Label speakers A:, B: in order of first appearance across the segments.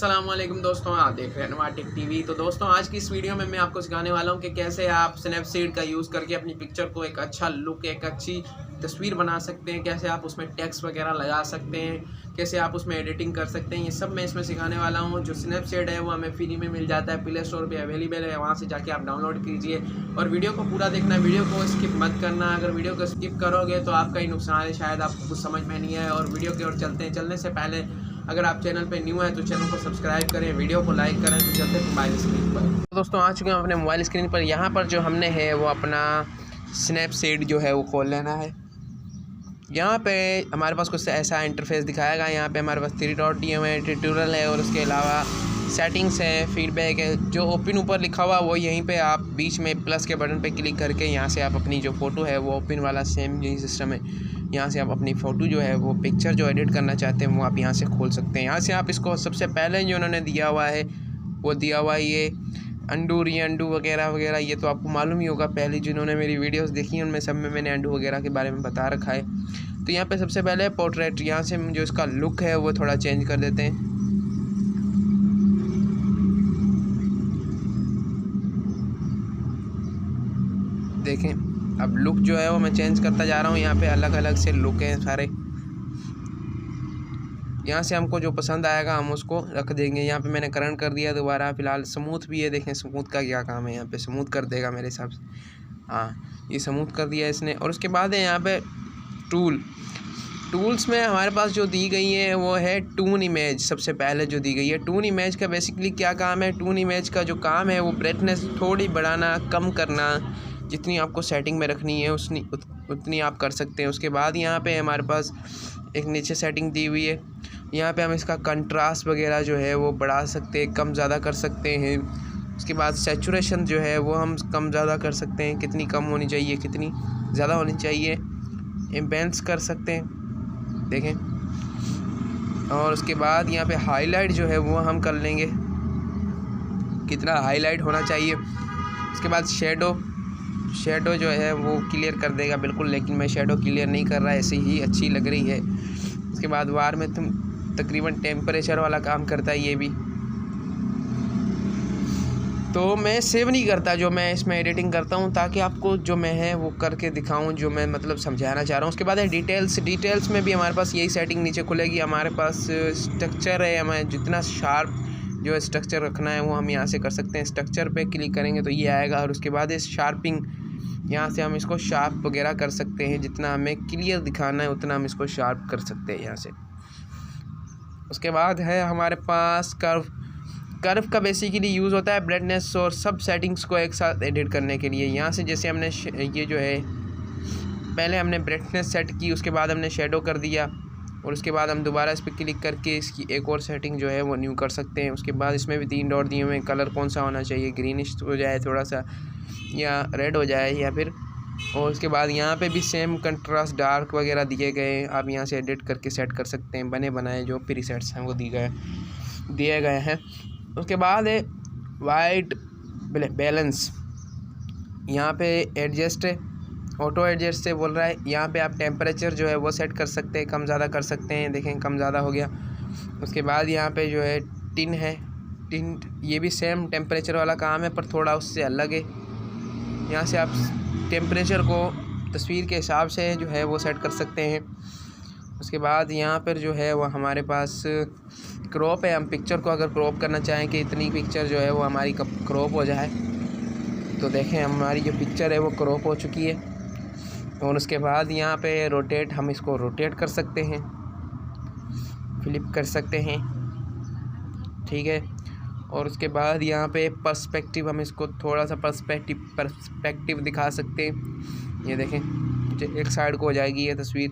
A: अस्सलाम वालेकुम दोस्तों, आप देख रहे हैं नवाटिक टीवी। तो दोस्तों आज की इस वीडियो में मैं आपको सिखाने वाला हूं कि कैसे आप स्नैपसीड का यूज़ करके अपनी पिक्चर को एक अच्छा लुक, एक अच्छी तस्वीर बना सकते हैं। कैसे आप उसमें टेक्स्ट वगैरह लगा सकते हैं, कैसे आप उसमें एडिटिंग कर सकते हैं, ये सब मैं इसमें सिखाने वाला हूँ। जो स्नैपसीड है वो हमें फ्री में मिल जाता है, प्ले स्टोर पर अवेलेबल है, वहाँ से जाके आप डाउनलोड कीजिए और वीडियो को पूरा देखना, वीडियो को स्किप मत करना। अगर वीडियो को स्किप करोगे तो आपका ही नुकसान है, शायद आपको कुछ समझ में नहीं है। और वीडियो की ओर चलने से पहले अगर आप चैनल पे न्यू हैं तो चैनल को सब्सक्राइब करें, वीडियो को लाइक करें। तो चलते हैं मोबाइल स्क्रीन पर। दोस्तों आ चुके हैं अपने मोबाइल स्क्रीन पर। यहाँ पर जो हमने है वो अपना स्नैपसीड जो है वो खोल लेना है। यहाँ पे हमारे पास कुछ ऐसा इंटरफेस दिखाएगा। यहाँ पे हमारे पास 3 डॉट दिए हुए हैं, ट्यूटोरियल है और उसके अलावा सेटिंग्स है, फीडबैक है। जो ओपन ऊपर लिखा हुआ वो यहीं पे आप बीच में प्लस के बटन पे क्लिक करके यहाँ से आप अपनी जो फ़ोटो है वो ओपन वाला सेम यही सिस्टम है। यहाँ से आप अपनी फ़ोटो जो है वो पिक्चर जो एडिट करना चाहते हैं वो आप यहाँ से खोल सकते हैं। यहाँ से आप इसको सबसे पहले जो उन्होंने दिया हुआ है वो दिया हुआ है ये अंडू री अंडू वगैरह वगैरह। ये तो आपको मालूम ही होगा, पहले जिन्होंने मेरी वीडियोस देखी हैं उनमें सब में मैंने अंडू वगैरह के बारे में बता रखा है। तो यहाँ पे सबसे पहले पोर्ट्रेट, यहाँ से जो इसका लुक है वो थोड़ा चेंज कर देते हैं। देखें अब लुक जो है वो मैं चेंज करता जा रहा हूँ। यहाँ पे अलग अलग से लुक हैं सारे। यहाँ से हमको जो पसंद आएगा हम उसको रख देंगे। यहाँ पे मैंने करंट कर दिया दोबारा। फ़िलहाल स्मूथ भी है, देखें स्मूथ का क्या काम है, यहाँ पे स्मूथ कर देगा मेरे हिसाब से। हाँ ये स्मूथ कर दिया इसने। और उसके बाद है यहाँ पे टूल्स में हमारे पास जो दी गई है वो है टून इमेज। सबसे पहले जो दी गई है टून इमेज का बेसिकली क्या काम है, टून इमेज का जो काम है वो ब्राइटनेस थोड़ी बढ़ाना कम करना, जितनी आपको सेटिंग में रखनी है उतनी आप कर सकते हैं। उसके बाद यहाँ पे हमारे पास एक नीचे सेटिंग दी हुई है। यहाँ पे हम इसका कंट्रास्ट वगैरह जो है वो बढ़ा सकते हैं, कम ज़्यादा कर सकते हैं। उसके बाद सैचुरेशन जो है वो हम कम ज़्यादा कर सकते हैं, कितनी कम होनी चाहिए कितनी ज़्यादा होनी चाहिए। एम्बेंस कर सकते हैं, देखें। और उसके बाद यहाँ पे हाईलाइट जो है वो हम कर लेंगे, कितना हाईलाइट होना चाहिए। उसके बाद शेडो जो है वो क्लियर कर देगा बिल्कुल, लेकिन मैं शेडो क्लियर नहीं कर रहा, ऐसे ही अच्छी लग रही है। उसके बाद वार में तकरीबन टेम्परेचर वाला काम करता है ये भी। तो मैं सेव नहीं करता जो मैं इसमें एडिटिंग करता हूँ, ताकि आपको जो मैं है वो करके दिखाऊँ, जो मैं मतलब समझाना चाह रहा हूँ। उसके बाद है डिटेल्स में भी हमारे पास यही सेटिंग नीचे खुलेगी। हमारे पास स्ट्रक्चर है, हमें जितना शार्प जो है स्ट्रक्चर रखना है वो हम यहाँ से कर सकते हैं। स्ट्रक्चर पे क्लिक करेंगे तो ये आएगा। और उसके बाद इस शार्पिंग, यहाँ से हम इसको शार्प वगैरह कर सकते हैं, जितना हमें क्लियर दिखाना है उतना हम इसको शार्प कर सकते हैं यहाँ से। उसके बाद है हमारे पास कर्व का बेसिकली यूज़ होता है ब्राइटनेस और सब सेटिंग्स को एक साथ एडिट करने के लिए। यहाँ से जैसे हमने ये जो है पहले हमने ब्राइटनेस सेट की, उसके बाद हमने शेडो कर दिया और उसके बाद हम दोबारा इस पर क्लिक करके इसकी एक और सेटिंग जो है वो न्यू कर सकते हैं। उसके बाद इसमें भी 3 डॉट दिए हुए हैं, कलर कौन सा होना चाहिए, ग्रीनिश हो जाए थोड़ा सा या रेड हो जाए या फिर। और उसके बाद यहाँ पे भी सेम कंट्रास्ट डार्क वगैरह दिए गए हैं, आप यहाँ से एडिट करके सेट कर सकते हैं। बने बनाए जो प्रीसेट्स हैं वो दिए गए हैं। उसके बाद है वाइट बैलेंस, यहाँ पे एडजस्ट है, ऑटो एडजस्ट से बोल रहा है। यहाँ पे आप टेम्परेचर जो है वो सेट कर सकते हैं, कम ज़्यादा कर सकते हैं, देखें कम ज़्यादा हो गया। उसके बाद यहाँ पे जो है टिन ये भी सेम टेम्परेचर वाला काम है पर थोड़ा उससे अलग है। यहाँ से आप टेम्परेचर को तस्वीर के हिसाब से जो है वो सेट कर सकते हैं। उसके बाद यहाँ पर जो है वो हमारे पास क्रॉप है। हम पिक्चर को अगर क्रॉप करना चाहें कि इतनी पिक्चर जो है वो हमारी क्रॉप हो जाए, तो देखें हमारी जो पिक्चर है वो क्रॉप हो चुकी है। और उसके बाद यहाँ पे रोटेट, हम इसको रोटेट कर सकते हैं, फ्लिप कर सकते हैं, ठीक है। और उसके बाद यहाँ पे पर्सपेक्टिव, हम इसको थोड़ा सा पर्सपेक्टिव दिखा सकते हैं। ये देखें एक साइड को हो जाएगी ये तस्वीर।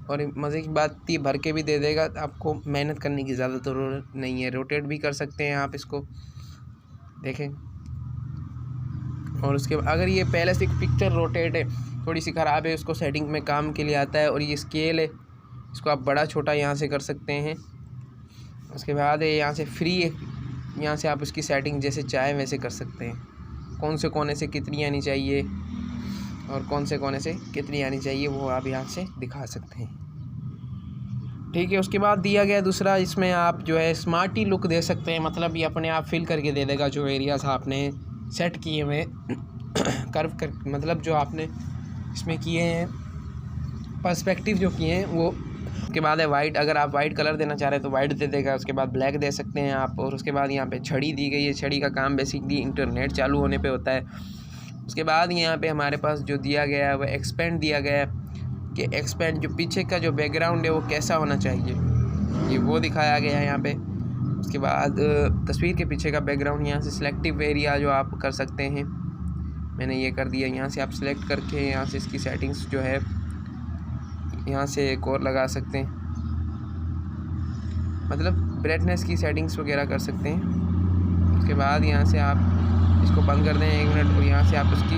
A: और मज़े की बात ये भर के भी दे देगा, आपको मेहनत करने की ज़्यादा ज़रूरत नहीं है। रोटेट भी कर सकते हैं आप इसको, देखें। और उसके अगर ये पहले से पिक्चर रोटेट है, थोड़ी सी ख़राब है, उसको सेटिंग में काम के लिए आता है। और ये स्केल है, इसको आप बड़ा छोटा यहाँ से कर सकते हैं। उसके बाद है यहाँ से फ्री है, यहाँ से आप उसकी सेटिंग जैसे चाहे वैसे कर सकते हैं। कौन से कोने से कितनी आनी चाहिए और कौन से कोने से कितनी आनी चाहिए वो आप यहाँ से दिखा सकते हैं। ठीक है। उसके बाद दिया गया दूसरा, इसमें आप जो है स्मार्टी लुक दे सकते हैं, मतलब ये अपने आप फिल करके दे देगा जो एरियाज़ आपने सेट किए हुए कर्व कर, मतलब जो आपने इसमें किए हैं पर्सपेक्टिव जो किए हैं वो। उसके बाद है वाइट, अगर आप वाइट कलर देना चाह रहे हैं तो वाइट दे देगा। उसके बाद ब्लैक दे सकते हैं आप। और उसके बाद यहाँ पे छड़ी दी गई है, छड़ी का काम बेसिकली इंटरनेट चालू होने पे होता है। उसके बाद यहाँ पे हमारे पास जो दिया गया है वो एक्सपेंड दिया गया है कि एक्सपेंड जो पीछे का जो बैकग्राउंड है वो कैसा होना चाहिए, ये वो दिखाया गया है यहाँ पे। उसके बाद तस्वीर के पीछे का बैकग्राउंड यहाँ से सिलेक्टिव एरिया जो आप कर सकते हैं, मैंने ये कर दिया। यहाँ से आप सिलेक्ट करके यहाँ से इसकी सेटिंग्स जो है यहाँ से एक और लगा सकते हैं, मतलब ब्राइटनेस की सेटिंग्स वगैरह कर सकते हैं। उसके बाद यहाँ से आप इसको बंद कर दें 1 मिनट, और यहाँ से आप उसकी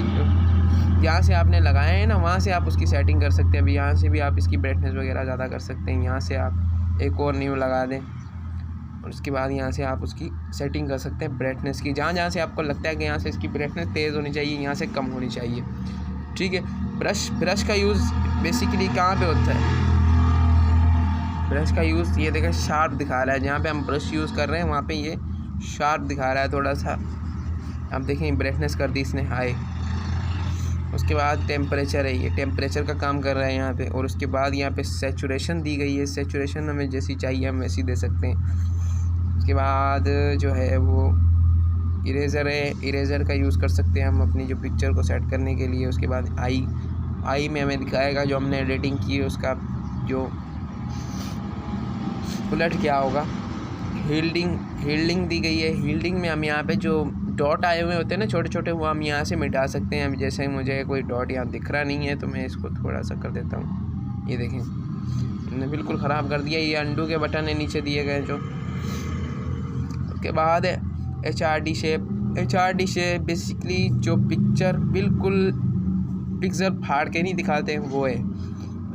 A: यहाँ से आपने लगाए हैं ना वहाँ से आप उसकी सेटिंग कर सकते हैं। अभी यहाँ से भी आप इसकी ब्राइटनेस वगैरह ज़्यादा कर सकते हैं। यहाँ से आप एक और न्यू लगा दें और उसके बाद यहाँ से आप उसकी सेटिंग कर सकते हैं ब्राइटनेस की, जहाँ से आपको लगता है कि यहाँ से इसकी ब्राइटनेस तेज़ होनी चाहिए, यहाँ से कम होनी चाहिए। ठीक है। ब्रश का यूज़ बेसिकली कहाँ पे होता है? ब्रश का यूज़ ये देखें शार्प दिखा रहा है, जहाँ पे हम ब्रश यूज़ कर रहे हैं वहाँ पे ये शार्प दिखा रहा है थोड़ा सा। आप देखें ब्राइटनेस कर दी इसने हाई। उसके बाद टेम्परेचर है, ये टेम्परेचर का काम कर रहा है यहाँ पे। और उसके बाद यहाँ पे सैचुरेशन दी गई है, सैचुरेशन हमें जैसी चाहिए हम वैसी दे सकते हैं। उसके बाद जो है वो इरेज़र है, इरेज़र का यूज़ कर सकते हैं हम अपनी जो पिक्चर को सेट करने के लिए। उसके बाद आई में हमें दिखाएगा जो हमने एडिटिंग की है उसका जो उलट क्या होगा। हील्डिंग दी गई है, हील्डिंग में हम यहाँ पे जो डॉट आए हुए होते हैं ना छोटे छोटे, वो हम यहाँ से मिटा सकते हैं। जैसे मुझे कोई डॉट यहाँ दिख रहा नहीं है तो मैं इसको थोड़ा सा कर देता हूँ, ये देखें मैंने बिल्कुल ख़राब कर दिया। ये अंडू के बटन है नीचे दिए गए जो। उसके बाद HRD शेप बेसिकली जो पिक्चर बिल्कुल पिक्सल फाड़ के नहीं दिखाते हैं वो है।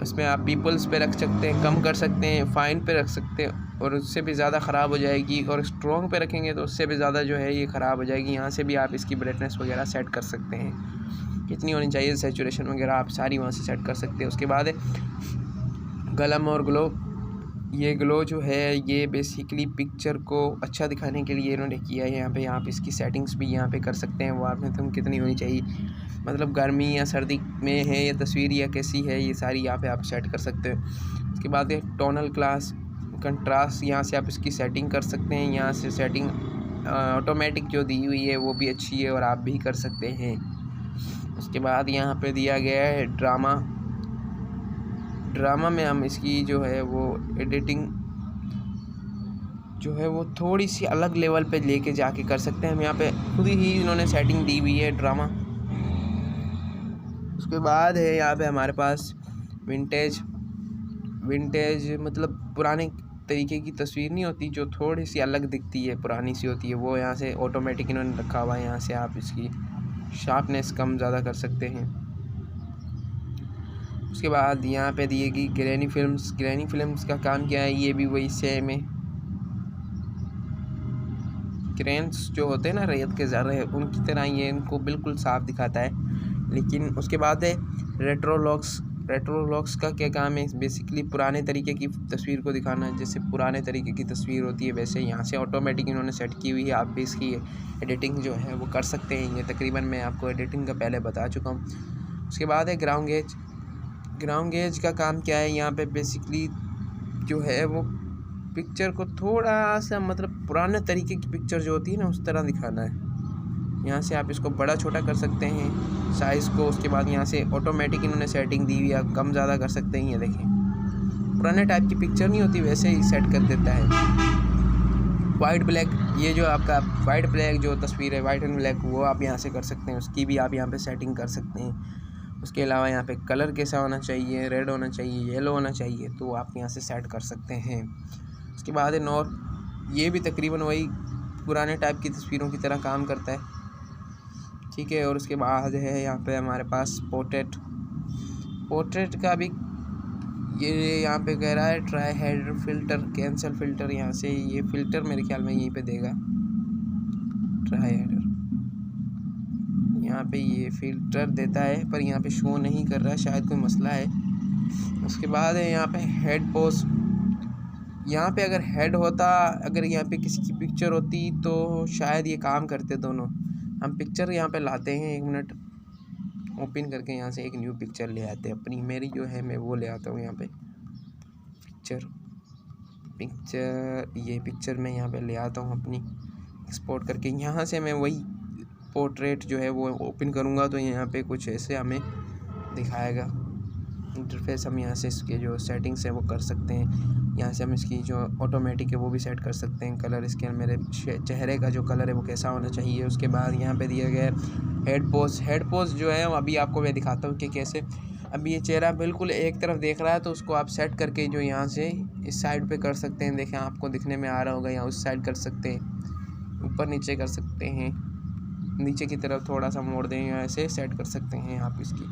A: उसमें आप पीपल्स पे रख सकते हैं, कम कर सकते हैं, फाइन पे रख सकते हैं और उससे भी ज़्यादा ख़राब हो जाएगी। और स्ट्रॉन्ग पे रखेंगे तो उससे भी ज़्यादा जो है ये ख़राब हो जाएगी। यहाँ से भी आप इसकी ब्राइटनेस वगैरह सेट कर सकते हैं, कितनी होनी चाहिए सैचुरेशन वगैरह आप सारी वहाँ से सेट कर सकते हैं। उसके बाद गलम और ग्लो, ये ग्लो जो है ये बेसिकली पिक्चर को अच्छा दिखाने के लिए इन्होंने किया है। यहाँ पे आप इसकी सेटिंग्स भी यहाँ पे कर सकते हैं, वो आपने तुम कितनी होनी चाहिए, मतलब गर्मी या सर्दी में है ये तस्वीर या कैसी है, ये सारी यहाँ पे आप सेट कर सकते हैं। उसके बाद है टोनल क्लास कंट्रास्ट, यहाँ से आप इसकी सेटिंग कर सकते हैं। यहाँ से सेटिंग ऑटोमेटिक जो दी हुई है वो भी अच्छी है और आप भी कर सकते हैं। उसके बाद यहाँ पे दिया गया है ड्रामा में हम इसकी जो है वो एडिटिंग जो है वो थोड़ी सी अलग लेवल पे लेके जाके कर सकते हैं हम। यहाँ पे खुद ही इन्होंने सेटिंग दी हुई है ड्रामा। उसके बाद है यहाँ पे हमारे पास विंटेज मतलब पुराने तरीके की तस्वीर नहीं होती जो थोड़ी सी अलग दिखती है, पुरानी सी होती है, वो यहाँ से ऑटोमेटिक इन्होंने रखा हुआ है। यहाँ से आप इसकी शार्पनेस कम ज़्यादा कर सकते हैं। उसके बाद यहाँ पे दिएगी ग्रैनी फिल्म्स का काम क्या है, ये भी वही सेम है। ग्रेन्स जो होते हैं ना रेत के ज़र्रे उनकी तरह ये इनको बिल्कुल साफ दिखाता है। लेकिन उसके बाद है रेट्रोलॉक्स का क्या काम है, बेसिकली पुराने तरीके की तस्वीर को दिखाना, जैसे पुराने तरीके की तस्वीर होती है वैसे यहाँ से ऑटोमेटिक इन्होंने सेट की हुई है। आप भी इसकी एडिटिंग जो है वो कर सकते हैं, ये तकरीबन मैं आपको एडिटिंग का पहले बता चुका हूँ। उसके बाद है ग्राउंड गेज का काम क्या है, यहाँ पे बेसिकली जो है वो पिक्चर को थोड़ा सा मतलब पुराने तरीके की पिक्चर जो होती है ना उस तरह दिखाना है। यहाँ से आप इसको बड़ा छोटा कर सकते हैं साइज़ को। उसके बाद यहाँ से ऑटोमेटिक इन्होंने सेटिंग दी हुई है, कम ज़्यादा कर सकते हैं। ये देखें पुराने टाइप की पिक्चर नहीं होती वैसे ही सेट कर देता है। वाइट ब्लैक, ये जो आपका वाइट ब्लैक जो तस्वीर है वाइट एंड ब्लैक वो आप यहाँ से कर सकते हैं, उसकी भी आप यहाँ पे सेटिंग कर सकते हैं। उसके अलावा यहाँ पे कलर कैसा होना चाहिए, रेड होना चाहिए, येलो होना चाहिए, तो आप यहाँ से सेट कर सकते हैं। उसके बाद है नॉर, ये भी तकरीबन वही पुराने टाइप की तस्वीरों की तरह काम करता है, ठीक है। और उसके बाद है यहाँ पे हमारे पास पोर्ट्रेट का भी ये यहाँ पे कह रहा है try header filter, cancel filter, यहाँ से ये फ़िल्टर मेरे ख्याल में यहीं पे देगा ट्राई हेडर, यहाँ पे ये फ़िल्टर देता है पर यहाँ पे शो नहीं कर रहा है, शायद कोई मसला है। उसके बाद है यहाँ पे हेड पोज, यहाँ पे अगर हेड होता, अगर यहाँ पे किसी की पिक्चर होती तो शायद ये काम करते दोनों। हम पिक्चर यहाँ पे लाते हैं, 1 मिनट ओपन करके यहाँ से एक न्यू पिक्चर ले आते हैं अपनी। मेरी जो है मैं वो ले आता हूँ यहाँ पे पिक्चर ये पिक्चर मैं यहाँ पे ले आता हूँ अपनी, एक्सपोर्ट करके। यहाँ से मैं वही पोर्ट्रेट जो है वो ओपन करूँगा तो यहाँ पे कुछ ऐसे हमें दिखाएगा इंटरफेस। हम यहाँ से इसके जो सेटिंग्स है वो कर सकते हैं। यहाँ से हम इसकी जो ऑटोमेटिक है वो भी सेट कर सकते हैं। कलर इसके मेरे चेहरे का जो कलर है वो कैसा होना चाहिए। उसके बाद यहाँ पे दिए गए हेड पोज जो है अभी आपको मैं दिखाता हूँ कि कैसे। अभी ये चेहरा बिल्कुल एक तरफ देख रहा है तो उसको आप सेट करके जो यहाँ से इस साइड पे कर सकते हैं। देखें आपको दिखने में आ रहा होगा, यहाँ उस साइड कर सकते हैं, ऊपर नीचे कर सकते हैं, नीचे की तरफ थोड़ा सा मोड़ दें, यहाँ ऐसे सेट कर सकते हैं आप इसकी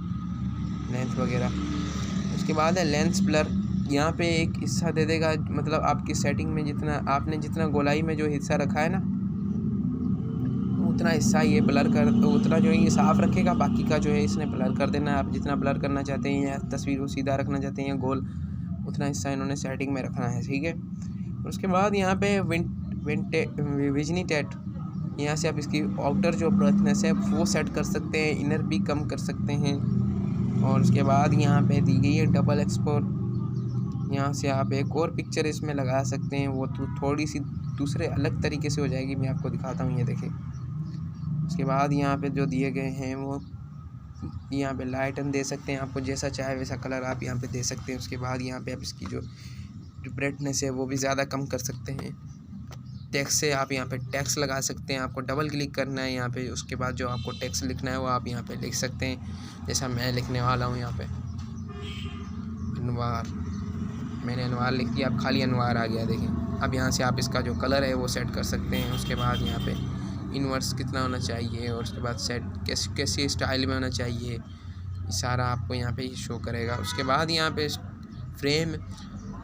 A: लेंथ वगैरह। उसके बाद है लेंस ब्लर, यहाँ पे एक हिस्सा दे देगा, मतलब आपकी सेटिंग में जितना गोलाई में जो हिस्सा रखा है ना उतना हिस्सा ये ब्लर कर, उतना जो है ये साफ़ रखेगा, बाकी का जो है इसने ब्लर कर देना है। आप जितना ब्लर करना चाहते हैं या तस्वीर को सीधा रखना चाहते हैं या गोल, उतना हिस्सा इन्होंने सेटिंग में रखना है, ठीक है। उसके बाद यहाँ पे विजनीटेट, यहाँ से आप इसकी आउटर जो ब्राइटनेस है वो सेट कर सकते हैं, इनर भी कम कर सकते हैं। और उसके बाद यहाँ पे दी गई है डबल एक्सपोर्ट, यहाँ से आप एक और पिक्चर इसमें लगा सकते हैं, वो तो थोड़ी सी दूसरे अलग तरीके से हो जाएगी, मैं आपको दिखाता हूँ, ये देखें। उसके बाद यहाँ पे जो दिए गए हैं वो यहाँ पे लाइटन दे सकते हैं, आपको जैसा चाहे वैसा कलर आप यहाँ पे दे सकते हैं। उसके बाद यहाँ पे आप इसकी जो ब्राइटनेस है वो भी ज़्यादा कम कर सकते हैं। टेक्स्ट से आप यहाँ पे टेक्स्ट लगा सकते हैं, आपको डबल क्लिक करना है यहाँ पे, उसके बाद जो आपको टेक्स्ट लिखना है वो आप यहाँ पे लिख सकते हैं। जैसा मैं लिखने वाला हूँ यहाँ पे अनवार, मैंने अनवार लिख दिया, अब खाली अनवार आ गया, देखें। अब यहाँ से आप इसका जो कलर है वो सेट कर सकते हैं। उसके बाद यहाँ पे इन्वर्स कितना होना चाहिए और उसके बाद सेट कैसी स्टाइल में होना चाहिए, सारा आपको यहाँ पे शो करेगा। उसके बाद यहाँ पे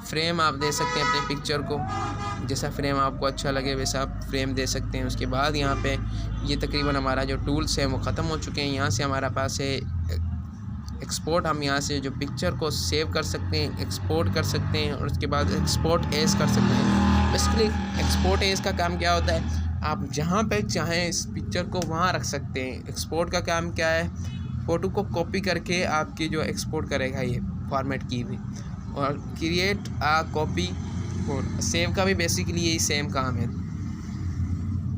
A: फ्रेम आप दे सकते हैं अपने पिक्चर को, जैसा फ्रेम आपको अच्छा लगे वैसा आप फ्रेम दे सकते हैं। उसके बाद यहाँ पे ये तकरीबन हमारा जो टूल्स हैं वो ख़त्म हो चुके हैं। यहाँ से हमारा पास है एक्सपोर्ट, हम यहाँ से जो पिक्चर को सेव कर सकते हैं, एक्सपोर्ट कर सकते हैं और उसके बाद एक्सपोर्ट एज कर सकते हैं। बेसिकली एक्सपोर्ट एज का काम क्या होता है, आप जहाँ पे चाहें इस पिक्चर को वहाँ रख सकते हैं। एक्सपोर्ट का काम क्या है, फ़ोटो को कॉपी करके आपकी जो एक्सपोर्ट करेगा ये फॉर्मेट की भी, और क्रिएट आ कॉपी और सेव का भी बेसिकली यही सेम काम है।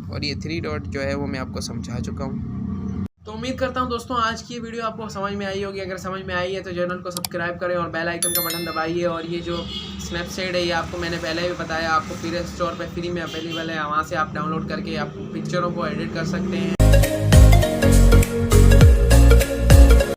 A: और ये 3 डॉट जो है वो मैं आपको समझा चुका हूँ। तो उम्मीद करता हूँ दोस्तों आज की वीडियो आपको समझ में आई होगी। अगर समझ में आई है तो चैनल को सब्सक्राइब करें और बेल आइकन का बटन दबाइए। और ये जो स्नैपचैट है ये आपको मैंने पहले भी बताया, आपको प्ले स्टोर पर फ्री में अवेलेबल है, वहाँ से आप डाउनलोड करके आप पिक्चरों को एडिट कर सकते हैं।